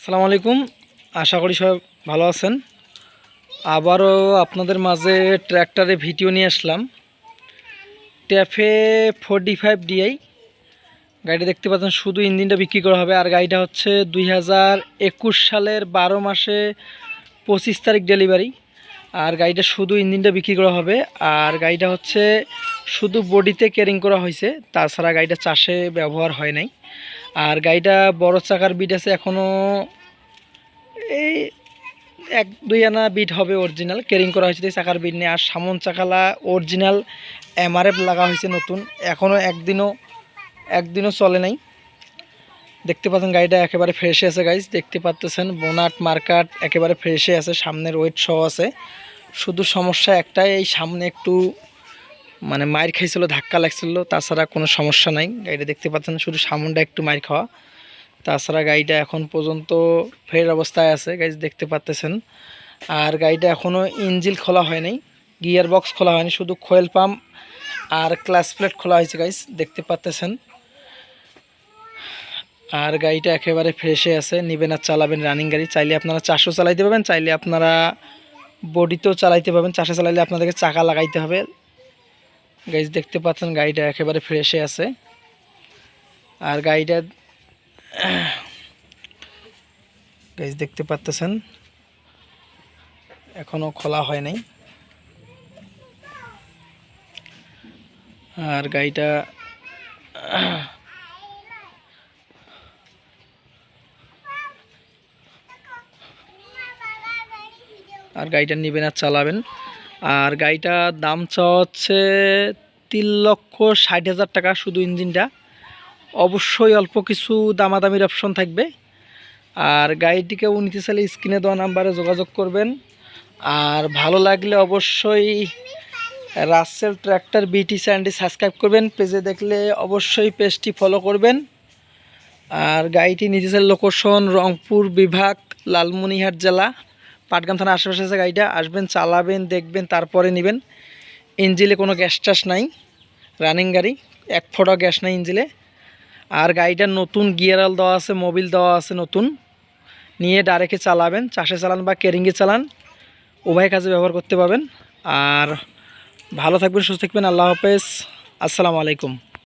আসসালামু আলাইকুম। আশা করি সবাই ভালো আছেন। আবারও আপনাদের মাঝে ট্র্যাক্টরে ভিডিও নিয়ে আসলাম। ট্যাফে 45DI গাড়িটা দেখতে পাচ্ছেন, শুধু ইঞ্জিনটা বিক্রি করা হবে। আর গাড়িটা হচ্ছে 2021 সালের 12 মাসে 25 তারিখ ডেলিভারি। আর গাড়িটা শুধু ইঞ্জিনটা বিক্রি করা হবে। আর গাড়িটা হচ্ছে শুধু বডিতে কেরিং করা হয়েছে, তাছাড়া গাড়িটা চাষে ব্যবহার হয় নাই। আর গাড়িটা বড় চাকার বিট আছে, এখনও এই 1-2 আনা বিট হবে অরিজিনাল, কেরিং করা হয়েছে চাকার বিট নেই। আর সামন চাকালা অরিজিনাল MRF লাগা হয়েছে নতুন, এখনও একদিনও চলে নাই। দেখতে পাচ্ছেন গাড়িটা একেবারে ফ্রেশে আছে গাইজ, দেখতে পাচ্ছেন বোনাট মার্কাট একেবারে ফ্রেশে আছে, সামনের ওয়েট সহ আছে। শুধু সমস্যা একটাই, এই সামনে একটু মাইর খাইছিল, ধাক্কা লাগছিল, তাছাড়া কোনো সমস্যা নাই। গাড়িটা দেখতে পাচ্ছেন শুধু সামনটা একটু মাইর খাওয়া, তাছাড়া গাড়িটা এখন পর্যন্ত ফ্রেশ অবস্থায় আছে গাইজ, দেখতে পাচ্তেছেন। আর গাড়িটা এখনও ইঞ্জিন খোলা হয় নাই, গিয়ার বক্স খোলা হয়নি, শুধু কোয়েল পাম্প আর ক্লাচ প্লেট খোলা হয়েছে গাইজ, দেখতে পাচ্তেছেন। আর গাড়িটা একেবারে ফ্রেশে আছে, নেবেন আর চালাবেন রানিং গাড়ি। চাইলে আপনারা চাষও চালাইতে পারবেন, চাইলে আপনারা বডিতেও চালাইতে পারবেন। চাষে চালাইলে আপনাদেরকে চাকা লাগাইতে হবে গাইজ, দেখতে পাচ্ছেন গাড়িটা একেবারে ফ্রেশে আছে। আর গাড়িটা গাইজ দেখতে পাচ্তেছেন এখনও খোলা হয় নাই। আর গাড়িটা নেবেন আর চালাবেন। আর গাড়িটার দাম চাওয়া হচ্ছে 3,60,000 টাকা শুধু ইঞ্জিনটা। অবশ্যই অল্প কিছু দামাদামির অপশন থাকবে। আর গাড়িটিকে নিতে চাইলে স্ক্রিনে দেওয়া নাম্বারে যোগাযোগ করবেন। আর ভালো লাগলে অবশ্যই রাসেল ট্র্যাক্টর বিটি চ্যানেলটি সাবস্ক্রাইব করবেন। পেজে দেখলে অবশ্যই পেজটি ফলো করবেন। আর গাড়িটি নিতে চাইলে লোকেশন রংপুর বিভাগ, লালমনিরহাট জেলা, পাটগ্রাম থানার আশেপাশে আছে। গাড়িটা আসবেন, চালাবেন, দেখবেন, তারপরে নেবেন। ইঞ্জিলে কোনো গ্যাস টাস নাই, রানিং গাড়ি, 1 ফোঁটা গ্যাস নাই ইঞ্জিলে। আর গাড়িটার নতুন গিয়ার অয়েল দেওয়া আছে, মোবিল দেওয়া আছে নতুন। নিয়ে ডাইরেক্টে চালাবেন, চাষে চালান বা কেরিংয়ে চালান, উভয় কাজে ব্যবহার করতে পারবেন। আর ভালো থাকবেন, সুস্থ থাকবেন। আল্লাহ হাফেজ, আসসালামু আলাইকুম।